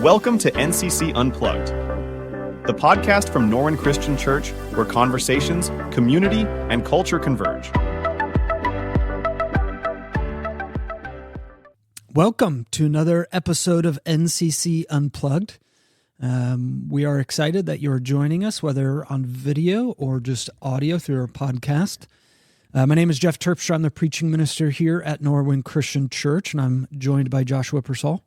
Welcome to NCC Unplugged, the podcast from Norwin Christian Church where conversations, community, and culture converge. Welcome to another episode of NCC Unplugged. We are excited that you're joining us, whether on video or just audio through our podcast. My name is Jeff Terpstra. I'm the preaching minister here at Norwin Christian Church, and I'm joined by Joshua Persall.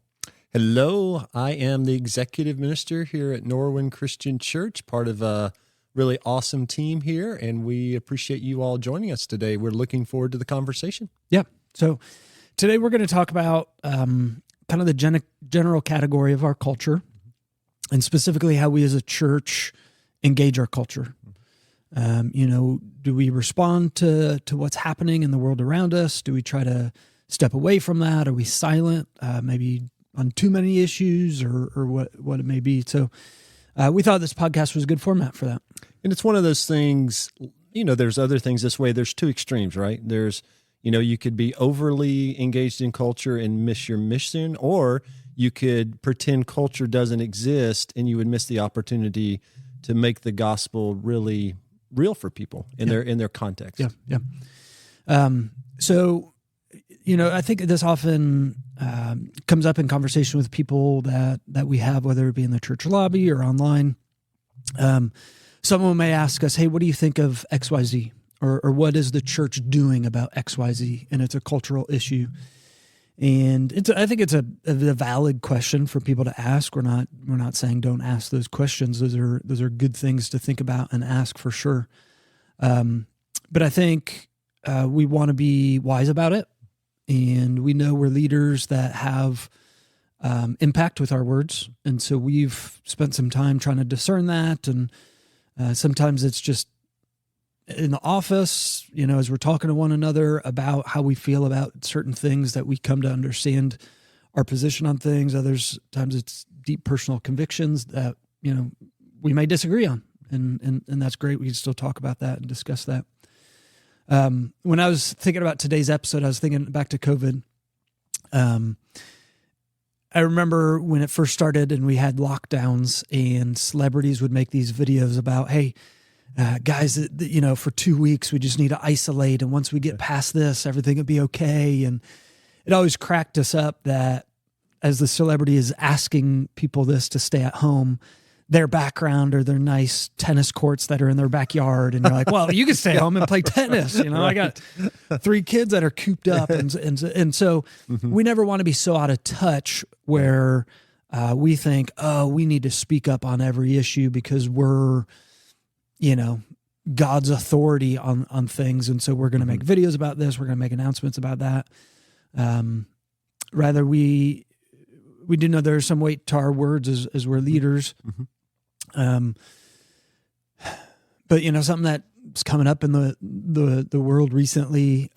Hello, I am the executive minister here at Norwin Christian Church, part of a really awesome team here, and we appreciate you all joining us today. We're looking forward to the conversation. Yeah, so today we're going to talk about kind of the general category of our culture, and specifically how we as a church engage our culture. Do we respond to what's happening in the world around us? Do we try to step away from that? Are we silent, maybe on too many issues or what it may be? So we thought this podcast was a good format for that. And it's one of those things, there's other things this way. There's two extremes, right? There's, you could be overly engaged in culture and miss your mission, or you could pretend culture doesn't exist and you would miss the opportunity to make the gospel really real for people in their context. Yeah. So, I think this often comes up in conversation with people that we have, whether it be in the church lobby or online. Someone may ask us, hey, what do you think of XYZ? Or what is the church doing about XYZ? And it's a cultural issue. And I think it's a valid question for people to ask. We're not saying don't ask those questions. Those are good things to think about and ask for sure. But I think we want to be wise about it, and we know we're leaders that have impact with our words, and so we've spent some time trying to discern that. And sometimes it's just in the office, as we're talking to one another about how we feel about certain things, that we come to understand our position on things. Others times it's deep personal convictions that, we may disagree on. And that's great. We can still talk about that and discuss that. When I was thinking about today's episode, I was thinking back to COVID. I remember when it first started and we had lockdowns and celebrities would make these videos about, hey, guys, for 2 weeks, we just need to isolate. And once we get past this, everything will be okay. And it always cracked us up that as the celebrity is asking people this to stay at home, their background or their nice tennis courts that are in their backyard. And you're like, well, you can stay home and play tennis. Right. I got 3 kids that are cooped up. And so we never want to be so out of touch where we think, oh, we need to speak up on every issue because we're, God's authority on things. And so we're going to make videos about this. We're going to make announcements about that. Rather, we do know there's some weight to our words as we're leaders. But, something that's coming up in the world recently,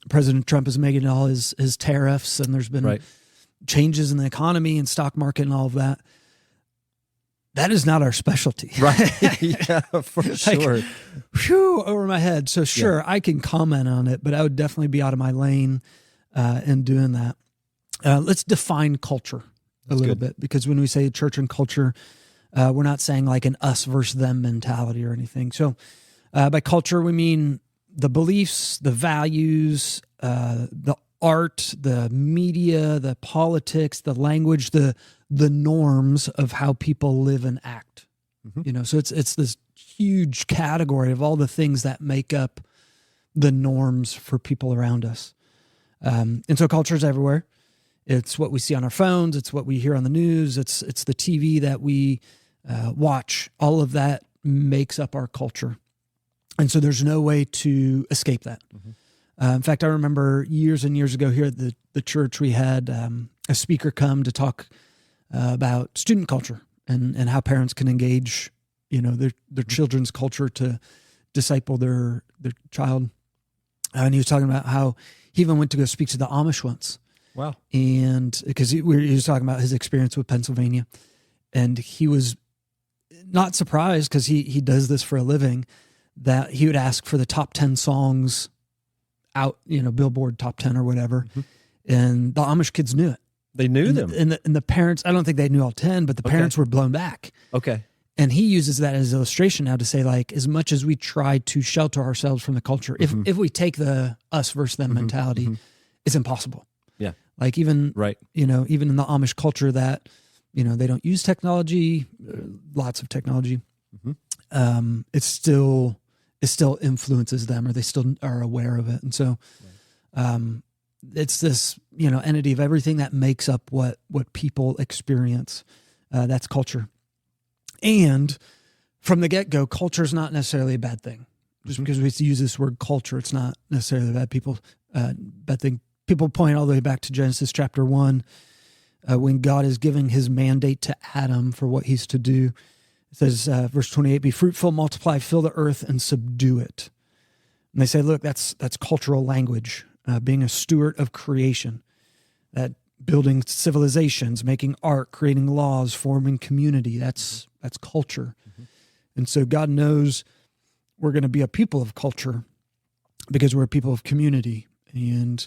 President Trump is making all his tariffs, and there's been changes in the economy and stock market and all of that. That is not our specialty. Right. Yeah, for sure. Over my head. So sure, I can comment on it, but I would definitely be out of my lane in doing that. Let's define culture a little bit, because when we say church and culture, we're not saying like an us versus them mentality or anything. So by culture, we mean the beliefs, the values, the art, the media, the politics, the language, the norms of how people live and act. So it's this huge category of all the things that make up the norms for people around us. And so culture is everywhere. It's what we see on our phones. It's what we hear on the news. It's the TV that we watch. All of that makes up our culture. And so there's no way to escape that. In fact, I remember years and years ago here at the church, we had a speaker come to talk about student culture and how parents can engage, their children's culture to disciple their child. And he was talking about how he even went to go speak to the Amish once. Wow. And because he was talking about his experience with Pennsylvania, and he was not surprised, because he does this for a living, that he would ask for the top 10 songs out, Billboard top 10 or whatever. And the Amish kids knew it. They knew them. And the parents, I don't think they knew all 10, but the parents were blown back. Okay. And he uses that as illustration now to say, like, as much as we try to shelter ourselves from the culture, if we take the us versus them mentality, it's impossible. Yeah. Like even, Right. Even in the Amish culture that, they don't use technology, lots of technology. It still influences them, or they still are aware of it. And so, it's this, entity of everything that makes up what people experience. That's culture. And from the get-go, culture is not necessarily a bad thing. Just because we use this word culture, it's not necessarily a bad thing. People point all the way back to Genesis chapter 1, when God is giving his mandate to Adam for what he's to do. It says, verse 28, be fruitful, multiply, fill the earth, and subdue it. And they say, look, that's cultural language, being a steward of creation, that building civilizations, making art, creating laws, forming community. That's culture. And so God knows we're going to be a people of culture because we're a people of community, and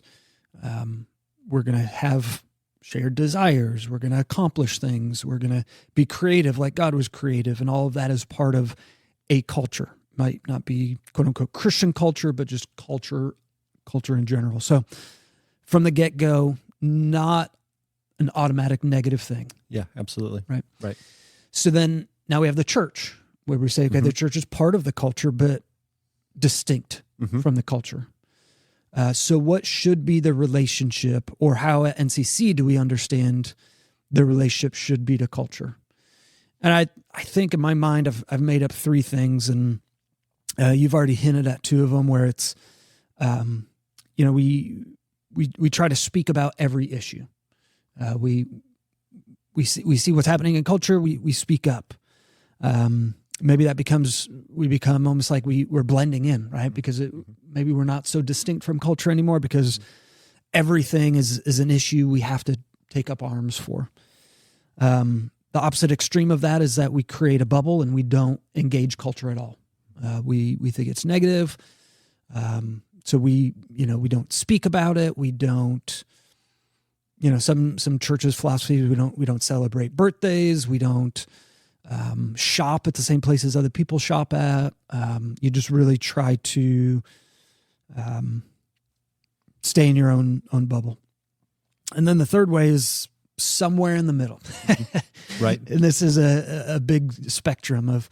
we're going to have shared desires. We're going to accomplish things. We're going to be creative like God was creative, and all of that is part of a culture. Might not be quote unquote Christian culture, but just culture in general. So from the get-go, not an automatic negative thing. Yeah, absolutely. Right. So then now we have the church, where we say, okay, the church is part of the culture, but distinct from the culture. So what should be the relationship, or how at NCC do we understand the relationship should be to culture? And I think in my mind, I've made up three things, and you've already hinted at two of them, where it's, we try to speak about every issue. We see what's happening in culture. We speak up. Maybe we become almost like we're blending in, right? Because maybe we're not so distinct from culture anymore, because everything is an issue we have to take up arms for. The opposite extreme of that is that we create a bubble and we don't engage culture at all. We think it's negative. So we don't speak about it. We don't, some churches' philosophy, we don't celebrate birthdays. We don't shop at the same places other people shop at. You just really try to stay in your own bubble. And then the third way is somewhere in the middle. Right. And this is a big spectrum of,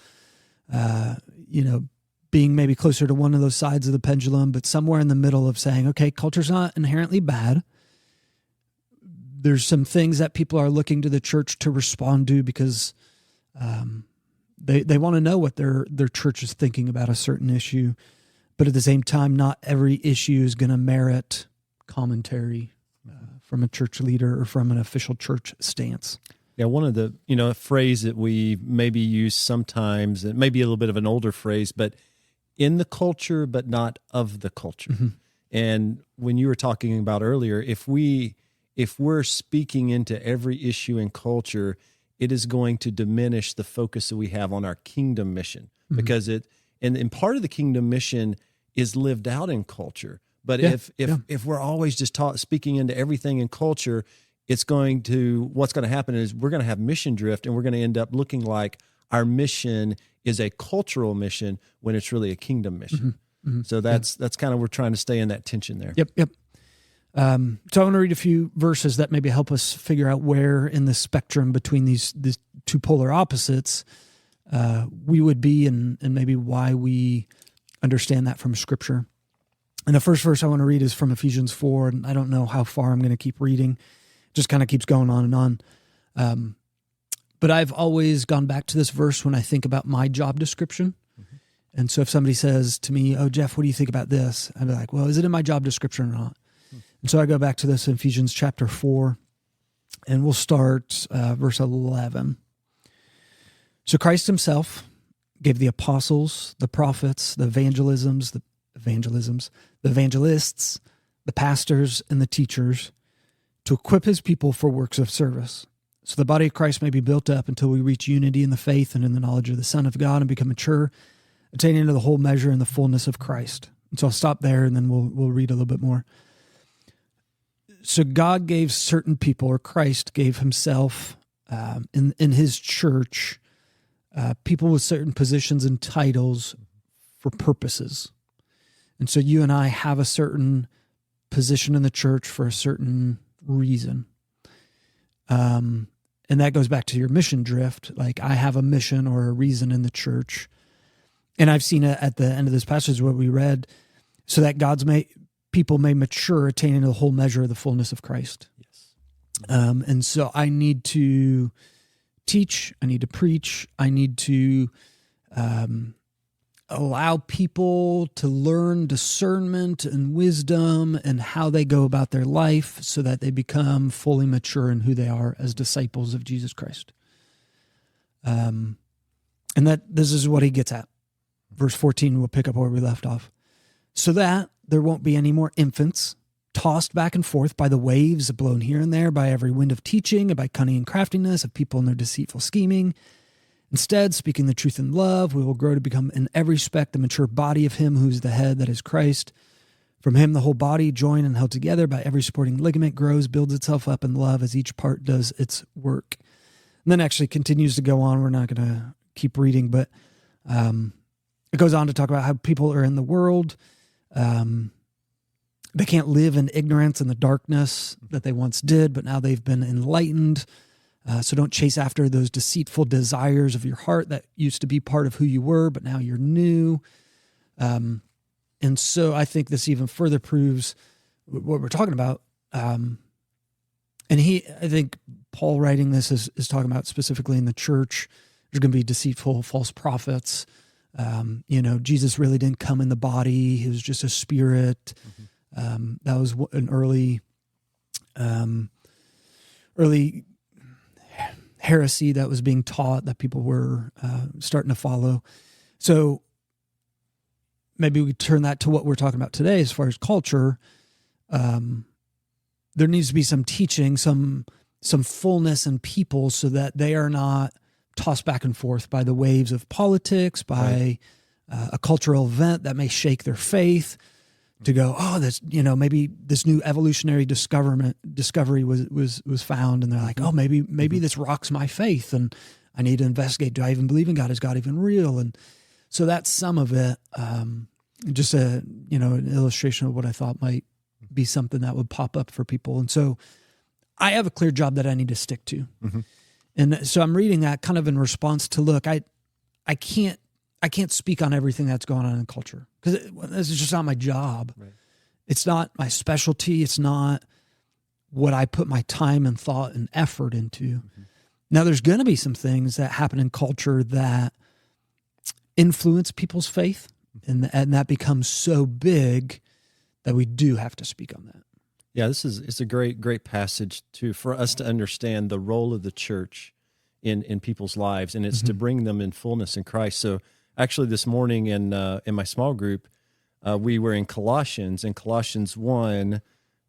being maybe closer to one of those sides of the pendulum, but somewhere in the middle of saying, okay, culture's not inherently bad. There's some things that people are looking to the church to respond to because they want to know what their church is thinking about a certain issue. But at the same time, not every issue is going to merit commentary from a church leader or from an official church stance. Yeah, one of the, a phrase that we maybe use sometimes, it may be a little bit of an older phrase, but in the culture, but not of the culture. And when you were talking about earlier, if we're speaking into every issue in culture, it is going to diminish the focus that we have on our kingdom mission, because and part of the kingdom mission is lived out in culture. But if we're always just speaking into everything in culture, what's going to happen is we're going to have mission drift, and we're going to end up looking like our mission is a cultural mission when it's really a kingdom mission. So that's kind of, we're trying to stay in that tension there. Yep. So I want to read a few verses that maybe help us figure out where in the spectrum between these two polar opposites we would be, and maybe why we understand that from Scripture. And the first verse I want to read is from Ephesians 4, and I don't know how far I'm going to keep reading. It just kind of keeps going on and on. But I've always gone back to this verse when I think about my job description. And so if somebody says to me, oh, Jeff, what do you think about this? I'd be like, well, is it in my job description or not? And so I go back to this in Ephesians chapter 4, and we'll start verse 11. So Christ himself gave the apostles, the prophets, the evangelists, the pastors, and the teachers to equip his people for works of service, so the body of Christ may be built up until we reach unity in the faith and in the knowledge of the Son of God and become mature, attaining to the whole measure and the fullness of Christ. And so I'll stop there, and then we'll read a little bit more. So God gave certain people, or Christ gave himself in his church, people with certain positions and titles for purposes. And so you and I have a certain position in the church for a certain reason. And that goes back to your mission drift. Like, I have a mission or a reason in the church. And I've seen it at the end of this passage, what we read, so that people may mature, attaining the whole measure of the fullness of Christ. Yes. And so I need to teach, I need to preach, I need to allow people to learn discernment and wisdom and how they go about their life so that they become fully mature in who they are as disciples of Jesus Christ. And that this is what he gets at. Verse 14, we'll pick up where we left off. So that there won't be any more infants tossed back and forth by the waves blown here and there by every wind of teaching and by cunning and craftiness of people in their deceitful scheming. Instead, speaking the truth in love, we will grow to become in every respect the mature body of him who is the head, that is Christ. From him, the whole body, joined and held together by every supporting ligament, grows, builds itself up in love as each part does its work. And then actually continues to go on. We're not going to keep reading, but it goes on to talk about how people are in the world. They can't live in ignorance and the darkness that they once did, but now they've been enlightened. So don't chase after those deceitful desires of your heart that used to be part of who you were, but now you're new. And so I think this even further proves what we're talking about. And I think Paul writing this is talking about specifically in the church. There's going to be deceitful false prophets. Jesus really didn't come in the body. He was just a spirit. That was an early heresy that was being taught that people were starting to follow. So maybe we turn that to what we're talking about today as far as culture. There needs to be some teaching, some fullness in people so that they are not tossed back and forth by the waves of politics, by a cultural event that may shake their faith, to go, oh, that's, maybe this new evolutionary discovery was found, and they're like, oh, maybe this rocks my faith, and I need to investigate. Do I even believe in God? Is God even real? And so that's some of it. Just an illustration of what I thought might be something that would pop up for people. And so I have a clear job that I need to stick to. Mm-hmm. And so I'm reading that kind of in response to, look, I can't speak on everything that's going on in culture because this is just not my job. Right. It's not my specialty. It's not what I put my time and thought and effort into. Mm-hmm. Now, there's going to be some things that happen in culture that influence people's faith, and that becomes so big that we do have to speak on that. Yeah, it's a great passage for us to understand the role of the church in people's lives, and it's to bring them in fullness in Christ. So actually this morning in my small group, we were in Colossians, and Colossians 1,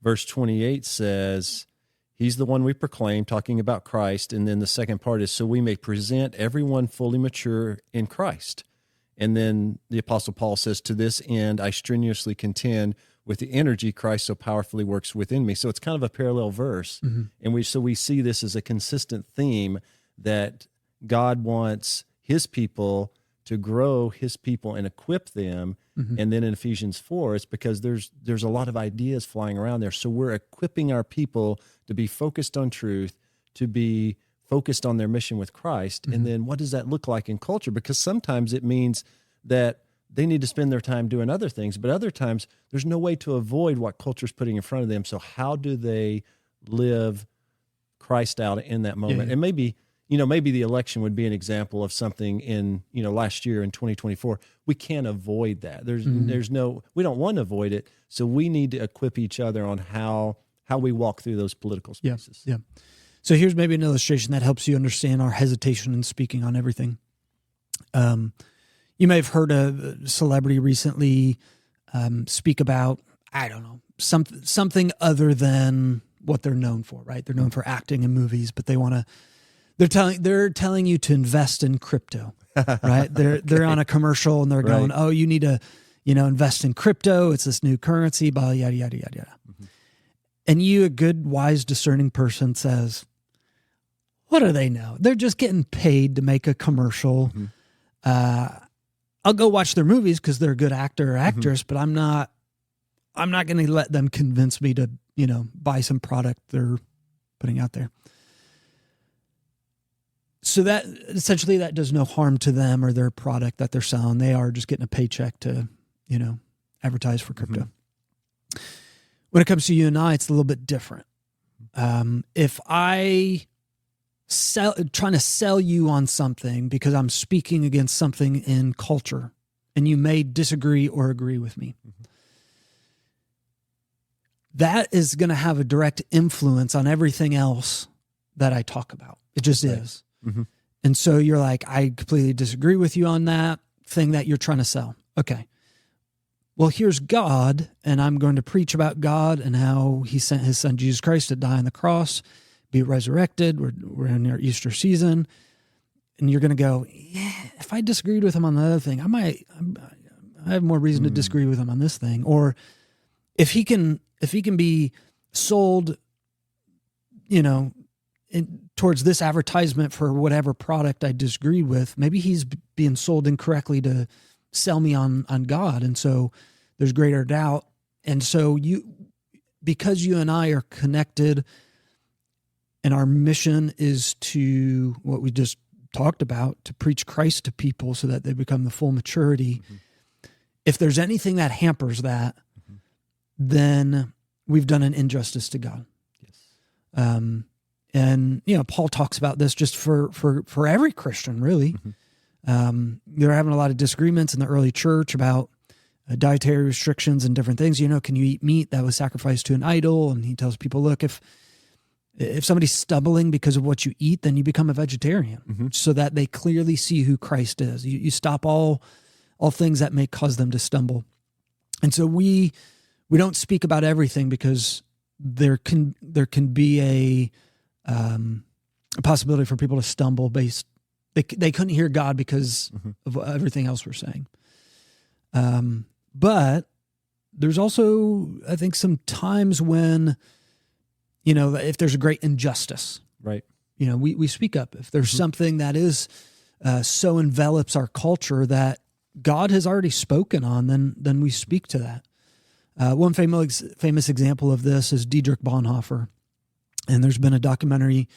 verse 28 says, he's the one we proclaim, talking about Christ, and then the second part is, so we may present everyone fully mature in Christ. And then the Apostle Paul says, to this end, I strenuously contend with the energy Christ so powerfully works within me. So it's kind of a parallel verse. Mm-hmm. And we see this as a consistent theme that God wants his people to grow his people and equip them. Mm-hmm. And then in Ephesians 4, it's because there's a lot of ideas flying around there. So we're equipping our people to be focused on truth, to be focused on their mission with Christ. Mm-hmm. And then what does that look like in culture? Because sometimes it means that they need to spend their time doing other things, but other times there's no way to avoid what culture's putting in front of them. So how do they live Christ out in that moment? Yeah. And maybe the election would be an example of something in, last year in 2024. We can't avoid that. We don't want to avoid it. So we need to equip each other on how we walk through those political spaces. Yeah. So here's maybe an illustration that helps you understand our hesitation in speaking on everything. You may have heard a celebrity recently speak about, I don't know, something other than what they're known for, right? They're known for acting in movies, but they're telling you to invest in crypto, right? They're on a commercial and they're going, oh, you need to, invest in crypto. It's this new currency, blah, yada, yada, yada, yada. Mm-hmm. And you, a good, wise, discerning person, says, what do they know? They're just getting paid to make a commercial. I'll go watch their movies because they're a good actor or actress, but I'm not going to let them convince me to, buy some product they're putting out there. So that essentially that does no harm to them or their product that they're selling. They are just getting a paycheck to, advertise for crypto. When it comes to you and I, it's a little bit different. If I trying to sell you on something because I'm speaking against something in culture, and you may disagree or agree with me, that is going to have a direct influence on everything else that I talk about. It just is. And so you're like, I completely disagree with you on that thing that you're trying to sell. Okay. Well, here's God, and I'm going to preach about God and how he sent his son, Jesus Christ, to die on the cross, be resurrected. We're in our Easter season. And you're going to go, yeah, if I disagreed with him on the other thing, I have more reason to disagree with him on this thing. Or if he can be sold, towards this advertisement for whatever product I disagree with, maybe he's being sold incorrectly to sell me on God. And so there's greater doubt. And so because you and I are connected and our mission is to what we just talked about, to preach Christ to people so that they become the full maturity. If there's anything that hampers that, then we've done an injustice to God. Yes. And, Paul talks about this just for every Christian, really. They're having a lot of disagreements in the early church about dietary restrictions and different things. Can you eat meat that was sacrificed to an idol? And he tells people, look, if somebody's stumbling because of what you eat, then you become a vegetarian so that they clearly see who Christ is. You stop all things that may cause them to stumble. And so we don't speak about everything because there can be a possibility for people to stumble based. They couldn't hear God because of everything else we're saying. But there's also, I think, some times when, if there's a great injustice, right? We speak up. If there's something that is so envelops our culture that God has already spoken on, then we speak to that. One famous example of this is Dietrich Bonhoeffer. And there's been a documentary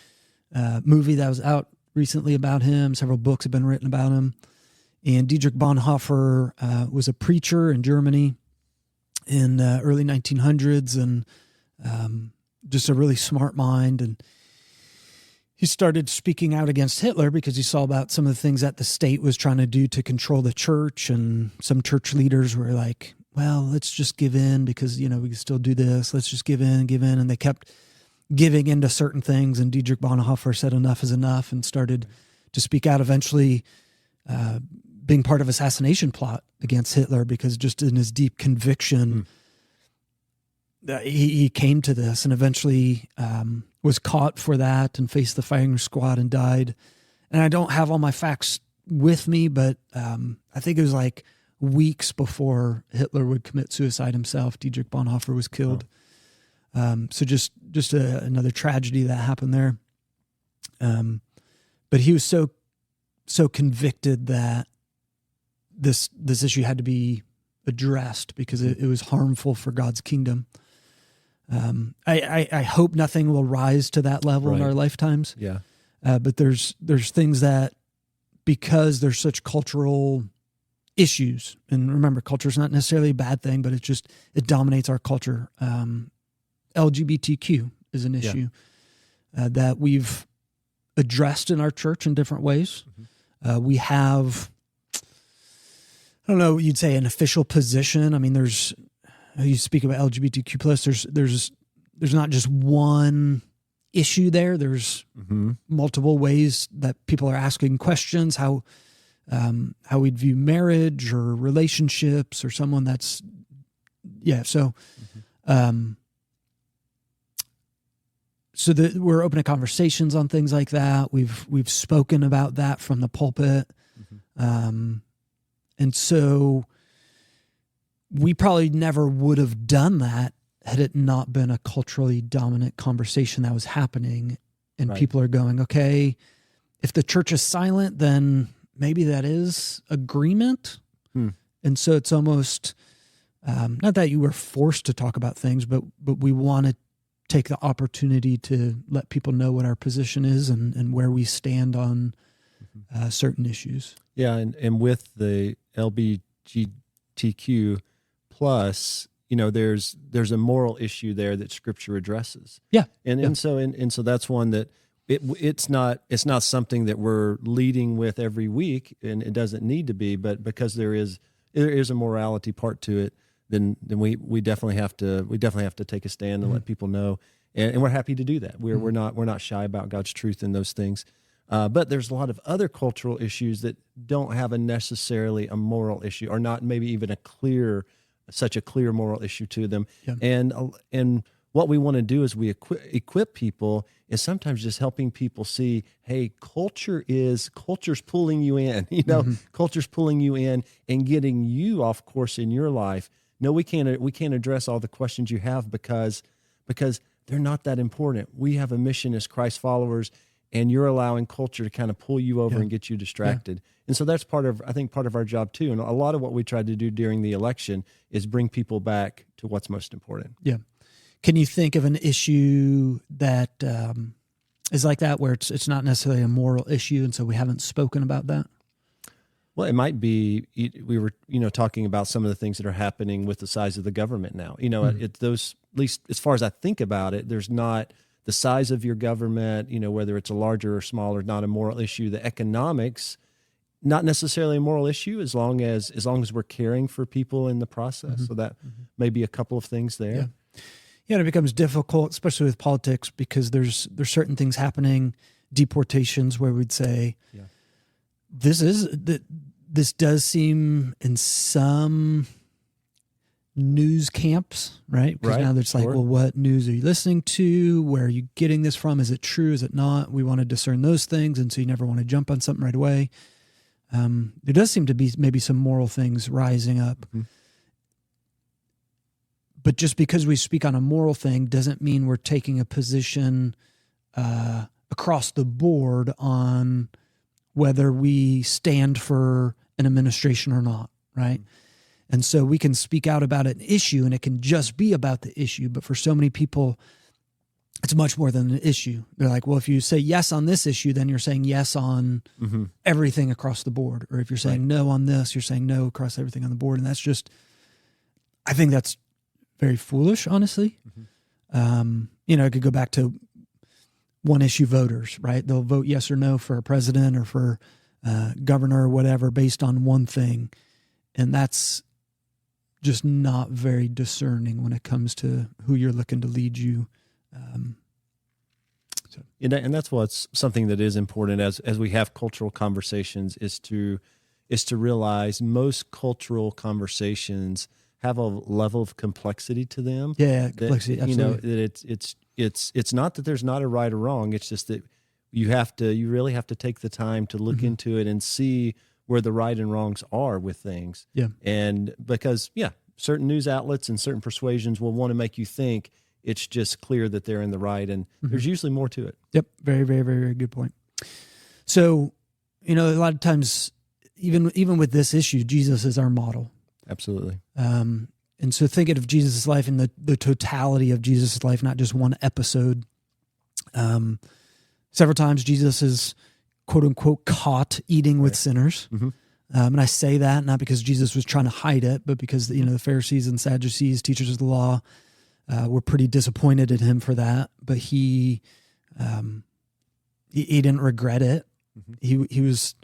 movie that was out recently about him. Several books have been written about him. And Dietrich Bonhoeffer was a preacher in Germany in the early 1900s and just a really smart mind. And he started speaking out against Hitler because he saw about some of the things that the state was trying to do to control the church. And some church leaders were like, well, let's just give in because, we can still do this. Let's just give in. And they kept giving into certain things, and Dietrich Bonhoeffer said enough is enough and started to speak out, eventually being part of assassination plot against Hitler because just in his deep conviction, he came to this and eventually was caught for that and faced the firing squad and died. And I don't have all my facts with me, but I think it was like weeks before Hitler would commit suicide himself, Dietrich Bonhoeffer was killed. So just another tragedy that happened there. But he was so convicted that this issue had to be addressed because it was harmful for God's kingdom. I hope nothing will rise to that level in our lifetimes. Yeah. But there's things that, because there's such cultural issues, and remember, culture is not necessarily a bad thing, but it dominates our culture. LGBTQ is an issue that we've addressed in our church in different ways. We have, I don't know, you'd say an official position. I mean, you speak about LGBTQ plus, there's not just one issue there. There's multiple ways that people are asking questions, how we'd view marriage or relationships or someone that's, so that we're open to conversations on things like that. We've spoken about that from the pulpit. And so we probably never would have done that had it not been a culturally dominant conversation that was happening, and Right. people are going, okay, if the church is silent, then maybe that is agreement. And so it's almost, not that you were forced to talk about things, but we want to take the opportunity to let people know what our position is and where we stand on certain issues. Yeah, and with the LGBTQ plus, there's a moral issue there that Scripture addresses. Yeah, and so that's one that it's not something that we're leading with every week, and it doesn't need to be. But because there is a morality part to it, then we definitely have to take a stand and let people know, and we're happy to do that. We're not shy about God's truth in those things. But there's a lot of other cultural issues that don't have necessarily a moral issue, or not maybe even such a clear moral issue to them. Yeah. And what we want to do is we equip people is sometimes just helping people see, hey, culture's pulling you in, culture's pulling you in and getting you off course in your life. No, we can't address all the questions you have because they're not that important. We have a mission as Christ followers, and you're allowing culture to kind of pull you over and get you distracted. Yeah. And so that's part of our job too. And a lot of what we tried to do during the election is bring people back to what's most important. Yeah. Can you think of an issue that is like that, where it's not necessarily a moral issue, and so we haven't spoken about that? Well, it might be, we were, talking about some of the things that are happening with the size of the government now. It's those, at least as far as I think about it, there's not the size of your government, whether it's a larger or smaller, not a moral issue. The economics, not necessarily a moral issue, as long as we're caring for people in the process. So that may be a couple of things there. Yeah. Yeah, and it becomes difficult, especially with politics, because there's certain things happening, deportations, where we'd say, this does seem in some news camps, right? Because now there's well, what news are you listening to? Where are you getting this from? Is it true? Is it not? We want to discern those things, and so you never want to jump on something right away. There does seem to be maybe some moral things rising up. But just because we speak on a moral thing doesn't mean we're taking a position across the board on whether we stand for an administration or not, right? And so we can speak out about an issue, and it can just be about the issue. But for so many people, it's much more than an issue. They're like, well, if you say yes on this issue, then you're saying yes on everything across the board. Or if you're saying no on this, you're saying no across everything on the board. And that's just, I think that's very foolish, honestly. It could go back to one issue voters, right? They'll vote yes or no for a president or for governor or whatever based on one thing. And that's just not very discerning when it comes to who you're looking to lead you. And that's what's something that is important as we have cultural conversations is to realize most cultural conversations have a level of complexity to them. Yeah, complexity. Absolutely. That it's not that there's not a right or wrong. It's just that you really have to take the time to look into it and see where the right and wrongs are with things. Yeah. And because certain news outlets and certain persuasions will want to make you think it's just clear that they're in the right, and there's usually more to it. Yep. Very, very, very, very good point. So, a lot of times, even with this issue, Jesus is our model. Absolutely. And so thinking of Jesus' life and the totality of Jesus' life, not just one episode. Several times Jesus is, quote unquote, caught eating with sinners. And I say that not because Jesus was trying to hide it, but because, the Pharisees and Sadducees, teachers of the law, were pretty disappointed in him for that. But he didn't regret it. He was,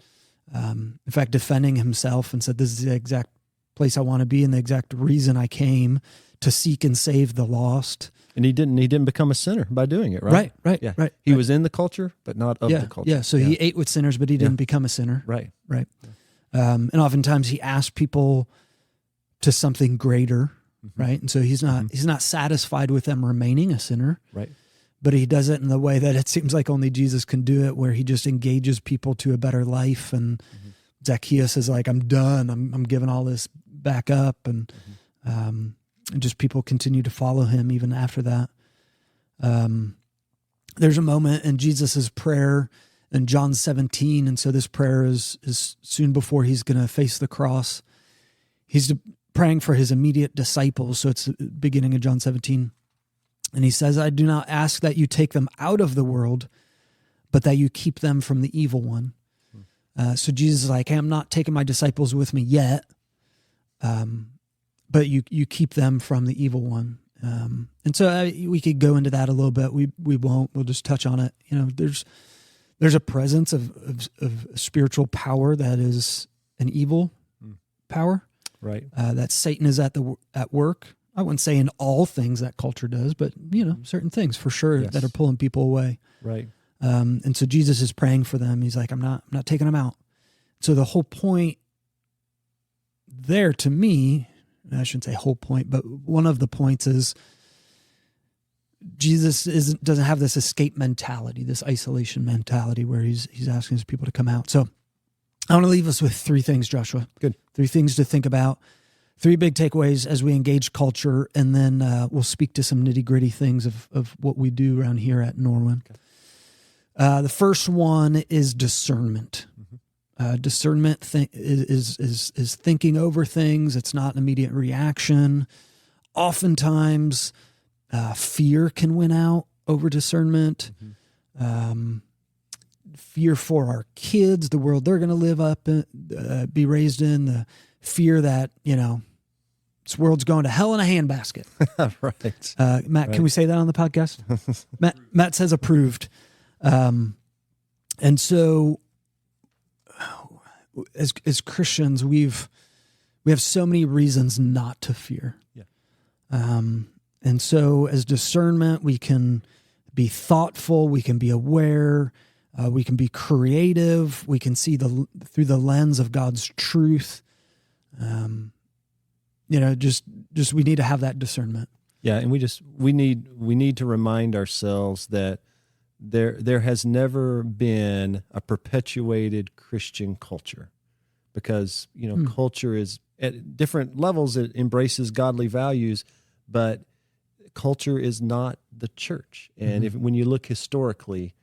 in fact, defending himself and said, this is the exact place I want to be and the exact reason I came to seek and save the lost. And he didn't become a sinner by doing it, right? Right. He was in the culture, but not of the culture. Yeah, so he ate with sinners, but he didn't become a sinner. Right. And oftentimes he asked people to something greater, right? And so he's not satisfied with them remaining a sinner. Right. But he does it in the way that it seems like only Jesus can do it, where he just engages people to a better life. And Zacchaeus is like, I'm done. I'm giving all this back up. And and just people continue to follow him even after that. There's a moment in Jesus's prayer in John 17, and so this prayer is soon before he's going to face the cross. He's praying for his immediate disciples, so it's the beginning of John 17. And he says, I do not ask that you take them out of the world, but that you keep them from the evil one. So Jesus is like, hey, I'm not taking my disciples with me yet, but you keep them from the evil one. And so we could go into that a little bit. We won't. We'll just touch on it. There's a presence of spiritual power that is an evil power. Right. That Satan is at work. I wouldn't say in all things that culture does, but certain things for sure that are pulling people away. Right. And so Jesus is praying for them. He's like, I'm not taking them out. So the whole point there to me, I shouldn't say whole point, but one of the points is Jesus doesn't have this escape mentality, this isolation mentality where he's asking his people to come out. So I want to leave us with 3 things, Joshua. Good. 3 things to think about. 3 big takeaways as we engage culture, and then we'll speak to some nitty-gritty things of what we do around here at Norwin. Okay. The first one is discernment. Discernment is thinking over things. It's not an immediate reaction. Oftentimes, fear can win out over discernment. Fear for our kids, the world they're going to live up in, be raised in, the fear that, this world's going to hell in a handbasket. Right. Matt, Can we say that on the podcast? Matt says approved. And so as Christians, we have so many reasons not to fear. Yeah. And so as discernment, we can be thoughtful, we can be aware, we can be creative, we can see through the lens of God's truth. Just we need to have that discernment. Yeah, and we need to remind ourselves that there has never been a perpetuated Christian culture, because culture is at different levels, it embraces godly values, but culture is not the church. And when you look historically,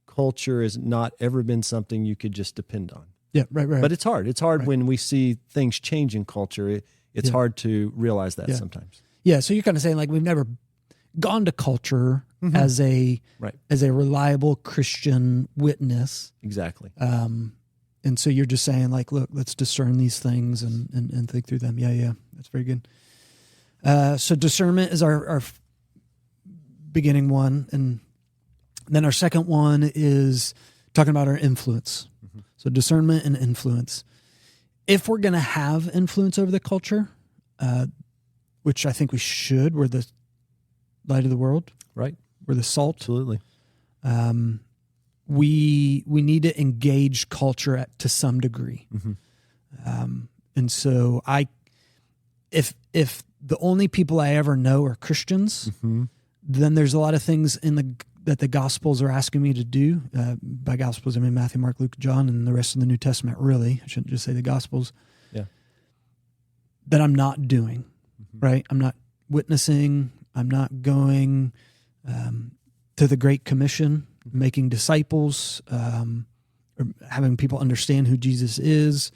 culture has not ever been something you could just depend on. Yeah, right. But it's hard. It's hard when we see things change in culture. It's hard to realize that sometimes. Yeah, so you're kind of saying like we've never gone to culture as a reliable Christian witness. Exactly. And so you're just saying like, look, let's discern these things and think through them. Yeah, that's very good. So discernment is our beginning one, and then our second one is talking about our influence. So discernment and influence. If we're going to have influence over the culture, which I think we should, we're the light of the world. Right. We're the salt. Absolutely. We need to engage culture to some degree. And so if the only people I ever know are Christians, then there's a lot of things that the Gospels are asking me to do. By Gospels, I mean Matthew, Mark, Luke, John, and the rest of the New Testament, really. I shouldn't just say the Gospels. Yeah. That I'm not doing, right? I'm not witnessing. I'm not going to the Great Commission, making disciples, or having people understand who Jesus is.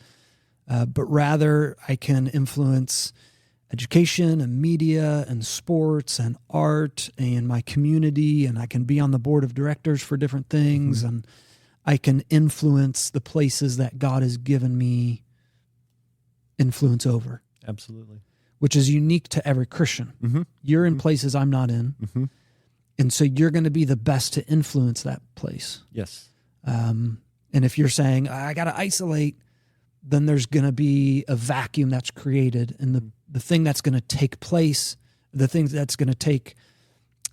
But rather, I can influence education and media and sports and art and my community, and I can be on the board of directors for different things, and I can influence the places that God has given me influence over. Absolutely. Which is unique to every Christian. You're in places I'm not in, and so you're going to be the best to influence that place. Yes. And if you're saying, I got to isolate, then there's going to be a vacuum that's created, and the thing that's going to take place, the thing that's going to take,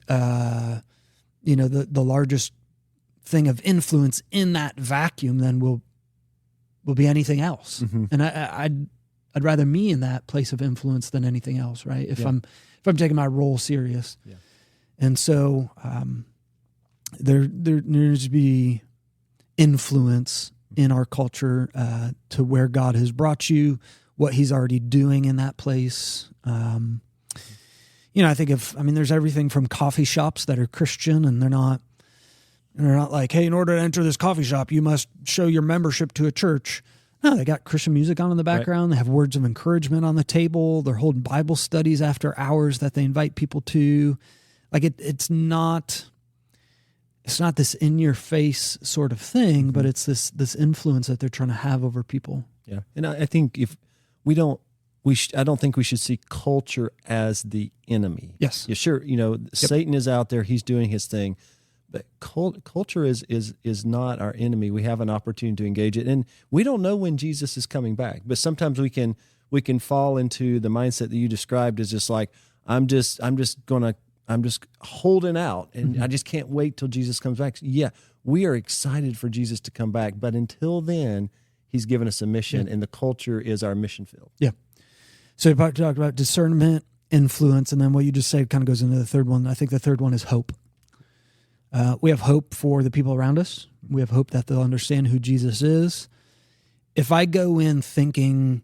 the largest thing of influence in that vacuum, then will be anything else. And I'd rather me in that place of influence than anything else, right? If I'm taking my role serious, and so there needs to be influence in our culture to where God has brought you, what He's already doing in that place. I think there's everything from coffee shops that are Christian and they're not like, hey, in order to enter this coffee shop, you must show your membership to a church. No, they got Christian music on in the background. Right. They have words of encouragement on the table. They're holding Bible studies after hours that they invite people to. Like it's not this in your face sort of thing, but it's this influence that they're trying to have over people. Yeah. And I think if I don't think we should see culture as the enemy. Yes. Yeah, sure. Satan is out there. He's doing his thing. But culture is not our enemy. We have an opportunity to engage it, and we don't know when Jesus is coming back. But sometimes we can fall into the mindset that you described as just like I'm just holding out, and I just can't wait till Jesus comes back. Yeah, we are excited for Jesus to come back, but until then, He's given us a mission, and the culture is our mission field. Yeah. So you talked about discernment, influence, and then what you just said kind of goes into the third one. I think the third one is hope. We have hope for the people around us. We have hope that they'll understand who Jesus is. If I go in thinking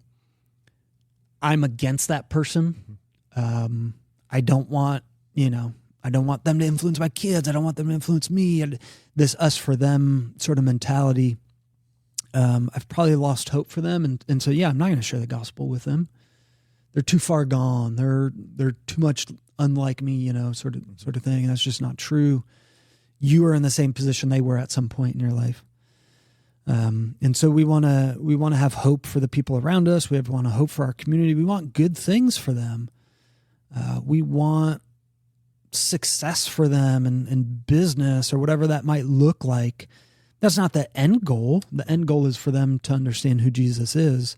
I'm against that person, I don't want them to influence my kids. I don't want them to influence me. And this us for them sort of mentality, I've probably lost hope for them. And so, I'm not going to share the gospel with them. They're too far gone. They're too much unlike me, sort of thing. And that's just not true. You are in the same position they were at some point in your life. And so we want to have hope for the people around us. We want to hope for our community. We want good things for them. We want success for them in business or whatever that might look like. That's not the end goal. The end goal is for them to understand who Jesus is.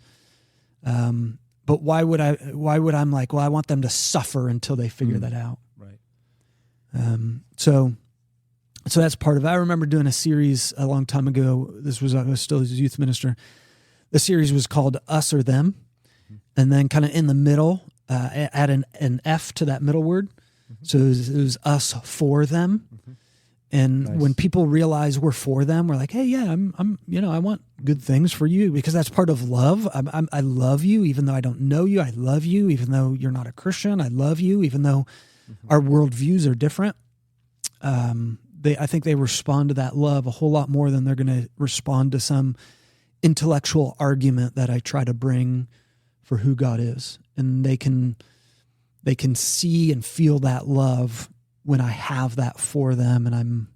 But why would I'm like, well, I want them to suffer until they figure that out. Right. So that's part of it. I remember doing a series a long time ago. I was still a youth minister. The series was called Us or Them. And then kind of in the middle, add an F to that middle word. So it was us for them. And when people realize we're for them, we're like, hey, yeah, I want good things for you because that's part of love. I love you, even though I don't know you. I love you, even though you're not a Christian. I love you, even though our worldviews are different. I think they respond to that love a whole lot more than they're going to respond to some intellectual argument that I try to bring for who God is. And they can see and feel that love when I have that for them and I'm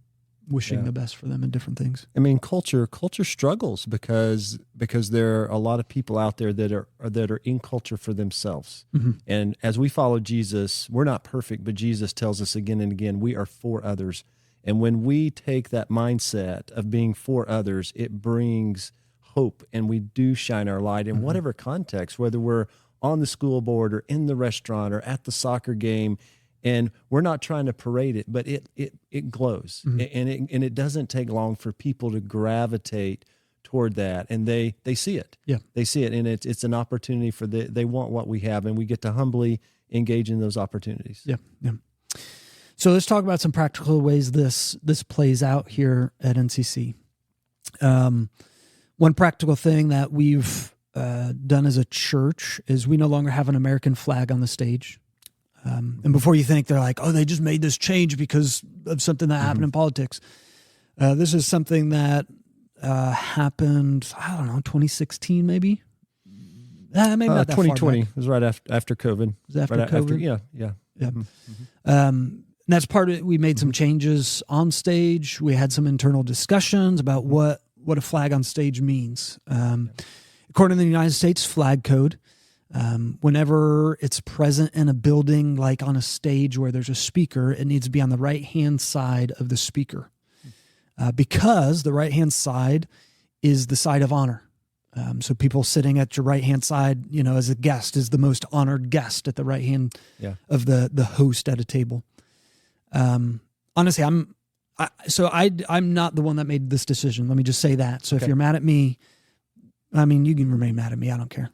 wishing the best for them in different things. I mean, culture struggles because there are a lot of people out there that are in culture for themselves. And as we follow Jesus, we're not perfect, but Jesus tells us again and again, we are for others. And when we take that mindset of being for others, it brings hope, and we do shine our light in whatever context, whether we're on the school board or in the restaurant or at the soccer game. And we're not trying to parade it, but it glows, and it doesn't take long for people to gravitate toward that, and they see it. Yeah, they see it, and it's an opportunity for they want what we have, and we get to humbly engage in those opportunities. Yeah. So let's talk about some practical ways this plays out here at NCC. One practical thing that we've done as a church is we no longer have an American flag on the stage. And before you think they're like, oh, they just made this change because of something that happened in politics. This is something that happened, 2016 maybe? Maybe not that 2020. far back. It was right after COVID. It was after COVID? Yeah. And that's part of it. We made some changes on stage. We had some internal discussions about what a flag on stage means. According to the United States Flag Code, whenever it's present in a building, like on a stage where there's a speaker, it needs to be on the right-hand side of the speaker because the right-hand side is the side of honor. So people sitting at your right-hand side, as a guest, is the most honored guest at the right hand of the host at a table. Honestly, I'm not the one that made this decision. Let me just say that. So if you're mad at me, you can remain mad at me. I don't care.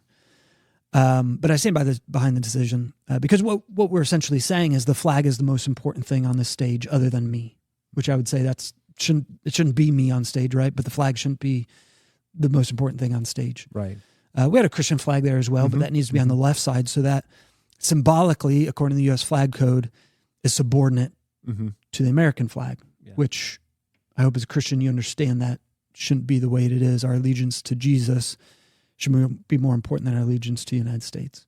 But I stand behind the decision because what we're essentially saying is the flag is the most important thing on this stage other than me, which I would say it shouldn't be me on stage, right? But the flag shouldn't be the most important thing on stage. Right. We had a Christian flag there as well, but that needs to be on the left side so that symbolically, according to the U.S. flag code, is subordinate Mm-hmm. to the American flag, Yeah. which I hope as a Christian you understand that shouldn't be the way it is. Our allegiance to Jesus should be more important than our allegiance to the United States.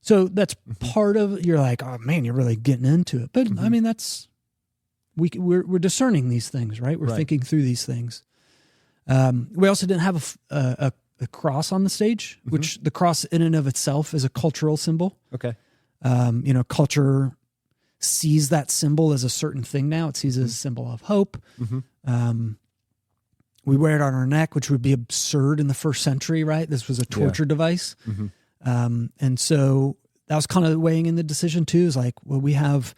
So that's part of, you're like, oh man, you're really getting into it. But I mean, we're discerning these things, right? We're Right. thinking through these things. We also didn't have a cross on the stage, which the cross in and of itself is a cultural symbol. Okay. Culture sees that symbol as a certain thing now. It sees it as a symbol of hope. We wear it on our neck, which would be absurd in the first century, right? This was a torture device. And so that was kind of weighing in the decision too, is like, well, we have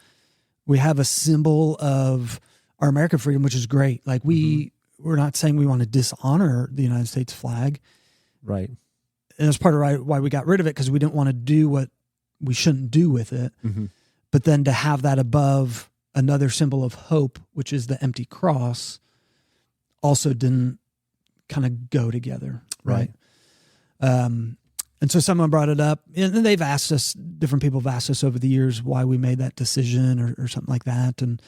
a symbol of our American freedom, which is great. Like we're not saying we want to dishonor the United States flag. Right. And that's part of why we got rid of it, because we didn't want to do what we shouldn't do with it. But then to have that above another symbol of hope, which is the empty cross, also didn't kind of go together. Right. And so someone brought it up, and they've asked us, different people have asked us over the years why we made that decision or something like that. And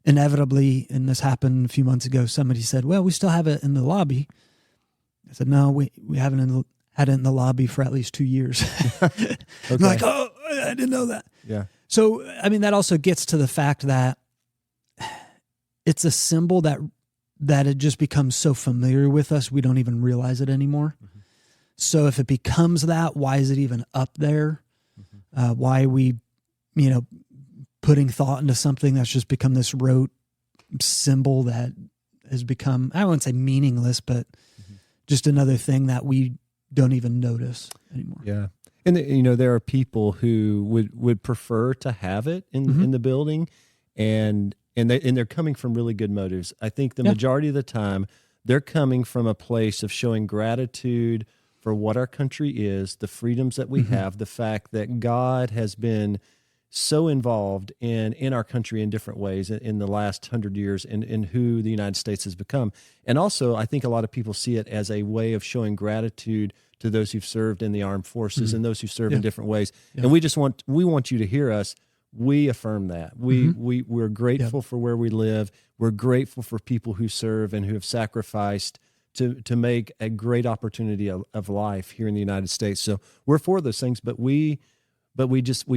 inevitably, and this happened a few months ago, somebody said, well, we still have it in the lobby. I said, no, we haven't had it in the lobby for at least 2 years. Okay. I'm like, oh, I didn't know that. Yeah. So, I mean, that also gets to the fact that it's a symbol that it just becomes so familiar with us, we don't even realize it anymore. So if it becomes that, why is it even up there? Why are we, putting thought into something that's just become this rote symbol that has become, I wouldn't say meaningless, but just another thing that we don't even notice anymore. Yeah. And there are people who would prefer to have it in the building, and they're coming from really good motives. I think the majority of the time they're coming from a place of showing gratitude for what our country is, the freedoms that we have, the fact that God has been so involved in our country in different ways in the last 100 years in who the United States has become. And also, I think a lot of people see it as a way of showing gratitude to those who've served in the armed forces and those who serve in different ways. Yeah. And we want you to hear us. We affirm that. We're grateful for where we live. We're grateful for people who serve and who have sacrificed to make a great opportunity of life here in the United States. So we're for those things, but we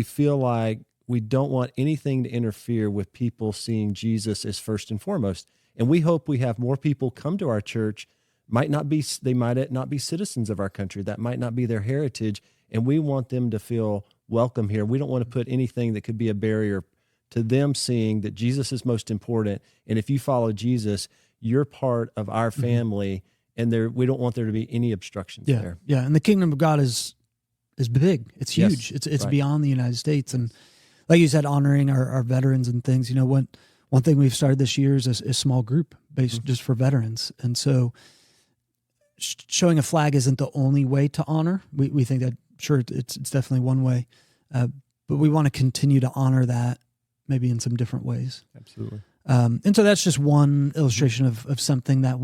feel like we don't want anything to interfere with people seeing Jesus as first and foremost. And we hope we have more people come to our church. They might not be citizens of our country. That might not be their heritage. And we want them to feel welcome here. We don't want to put anything that could be a barrier to them seeing that Jesus is most important. And if you follow Jesus, you're part of our family. And we don't want there to be any obstructions there. Yeah. And the kingdom of God is big. It's huge. Yes, It's right. beyond the United States. And like you said, honoring our veterans and things, one thing we've started this year is a small group based just for veterans. And so showing a flag isn't the only way to honor. We think that, sure, it's definitely one way, but we want to continue to honor that maybe in some different ways. Absolutely. And so that's just one illustration of something that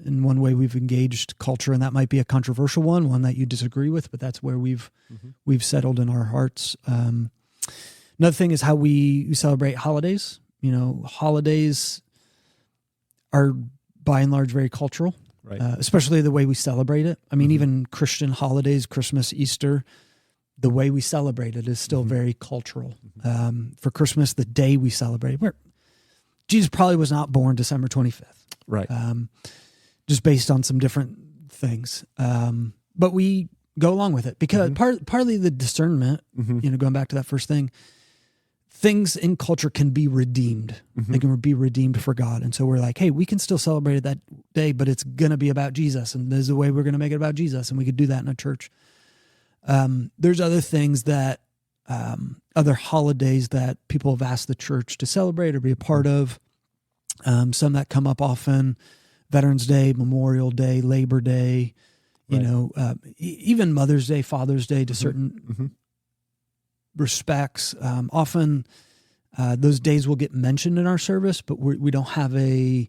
in one way we've engaged culture, and that might be a controversial one that you disagree with, but that's where we've settled in our hearts. Another thing is how we celebrate holidays. Holidays are by and large very cultural. Right. Especially the way we celebrate it. I mean, even Christian holidays, Christmas, Easter, the way we celebrate it is still very cultural. For Christmas, the day we celebrate, Jesus probably was not born December 25th. Right. Just based on some different things. But we go along with it because partly the discernment, going back to that first thing, things in culture can be redeemed. They can be redeemed for God. And so we're like, hey, we can still celebrate that day, but it's going to be about Jesus. And there's a way we're going to make it about Jesus. And we could do that in a church. There's other things that, other holidays that people have asked the church to celebrate or be a part of. Some that come up often, Veterans Day, Memorial Day, Labor Day, even Mother's Day, Father's Day to certain respects. Often those days will get mentioned in our service, but we don't have a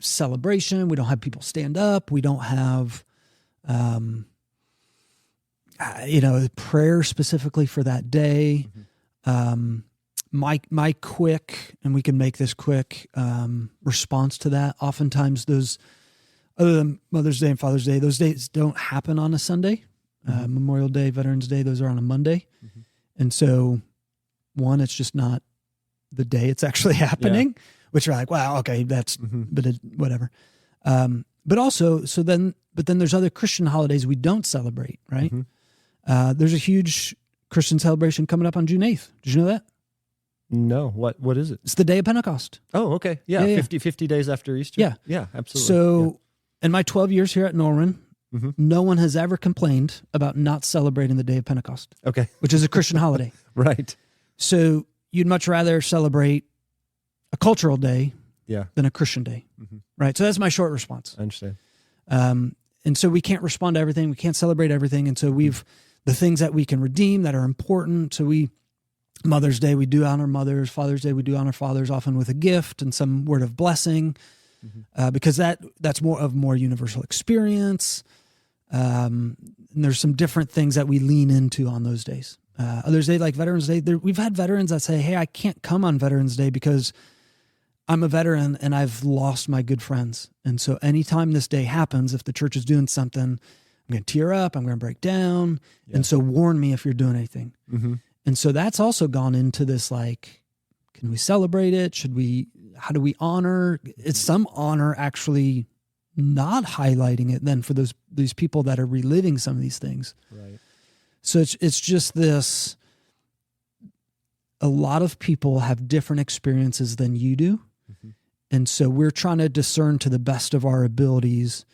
celebration. We don't have people stand up. We don't have prayer specifically for that day. My quick, and we can make this quick, response to that. Oftentimes those, other than Mother's Day and Father's Day, those days don't happen on a Sunday. Memorial Day, Veterans Day, those are on a Monday. And so one, it's just not the day it's actually happening, which are like, wow, okay, that's, but whatever. But also, but then there's other Christian holidays we don't celebrate, right? There's a huge Christian celebration coming up on June 8th. Did you know that? No. What is it? It's the day of Pentecost. Oh, okay. Yeah. 50 days after Easter. Yeah. Yeah, absolutely. So in my 12 years here at Norwin, no one has ever complained about not celebrating the day of Pentecost. Okay. Which is a Christian holiday. Right. So you'd much rather celebrate a cultural day than a Christian day. Right. So that's my short response. I understand. And so we can't respond to everything. We can't celebrate everything. And so the things that we can redeem that are important. So Mother's Day, we do honor mothers. Father's Day, we do honor fathers, often with a gift and some word of blessing, because that's more universal experience. And there's some different things that we lean into on those days. Others Day, like Veterans Day, we've had veterans that say, hey, I can't come on Veterans Day because I'm a veteran and I've lost my good friends. And so anytime this day happens, if the church is doing something, I'm going to tear up, I'm going to break down. Yeah. And so warn me if you're doing anything. And so that's also gone into this, like, can we celebrate it? How do we honor? It's some honor actually not highlighting it then for these people that are reliving some of these things. Right. So it's just this, a lot of people have different experiences than you do. And so we're trying to discern to the best of our abilities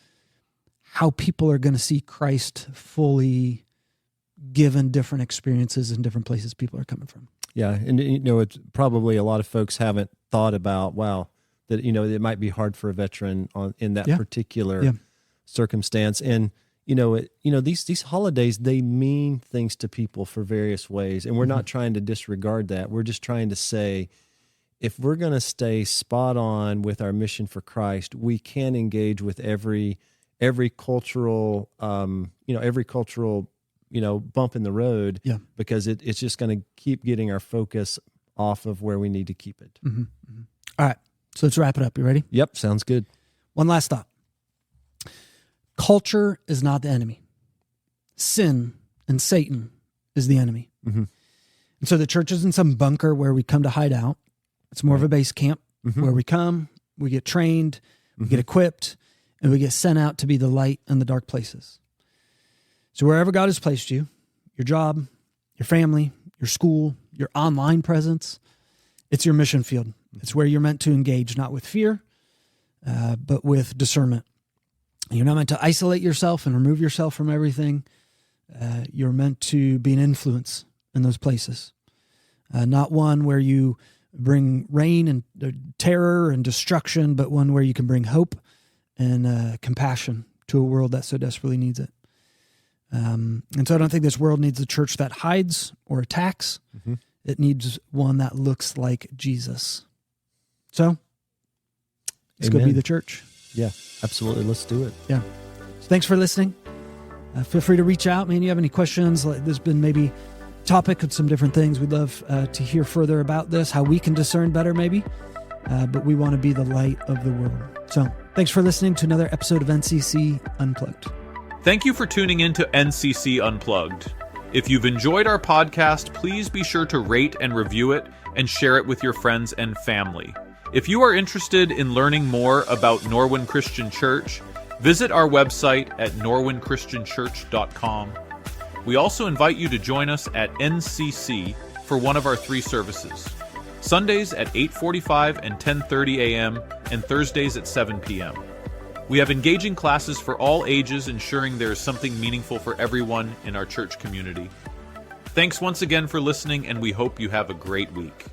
how people are going to see Christ fully given different experiences in different places people are coming from. Yeah. And, it's probably a lot of folks haven't thought about, that, it might be hard for a veteran in that particular circumstance. And, these holidays, they mean things to people for various ways. And we're not trying to disregard that. We're just trying to say, if we're going to stay spot on with our mission for Christ, we can engage with every cultural, bump in the road, because it's just going to keep getting our focus off of where we need to keep it. All right. So let's wrap it up. You ready? Yep. Sounds good. One last thought. Culture is not the enemy. Sin and Satan is the enemy. And so the church isn't some bunker where we come to hide out. It's more of a base camp where we come, we get trained, we get equipped, and we get sent out to be the light in the dark places. So wherever God has placed you, your job, your family, your school, your online presence, it's your mission field. It's where you're meant to engage, not with fear, but with discernment. You're not meant to isolate yourself and remove yourself from everything. You're meant to be an influence in those places. Not one where you bring rain and terror and destruction, but one where you can bring hope and compassion to a world that so desperately needs it. And so I don't think this world needs a church that hides or attacks. It needs one that looks like Jesus. So let's go be the church. Yeah, absolutely. Let's do it. Yeah. So thanks for listening. Feel free to reach out. Man, you have any questions? There's been maybe topic of some different things. We'd love to hear further about this, how we can discern better maybe. But we want to be the light of the world. So thanks for listening to another episode of NCC Unplugged. Thank you for tuning in to NCC Unplugged. If you've enjoyed our podcast, please be sure to rate and review it and share it with your friends and family. If you are interested in learning more about Norwin Christian Church, visit our website at norwinchristianchurch.com. We also invite you to join us at NCC for one of our 3 services. Sundays at 8:45 and 10:30 a.m. and Thursdays at 7 p.m. We have engaging classes for all ages, ensuring there is something meaningful for everyone in our church community. Thanks once again for listening, and we hope you have a great week.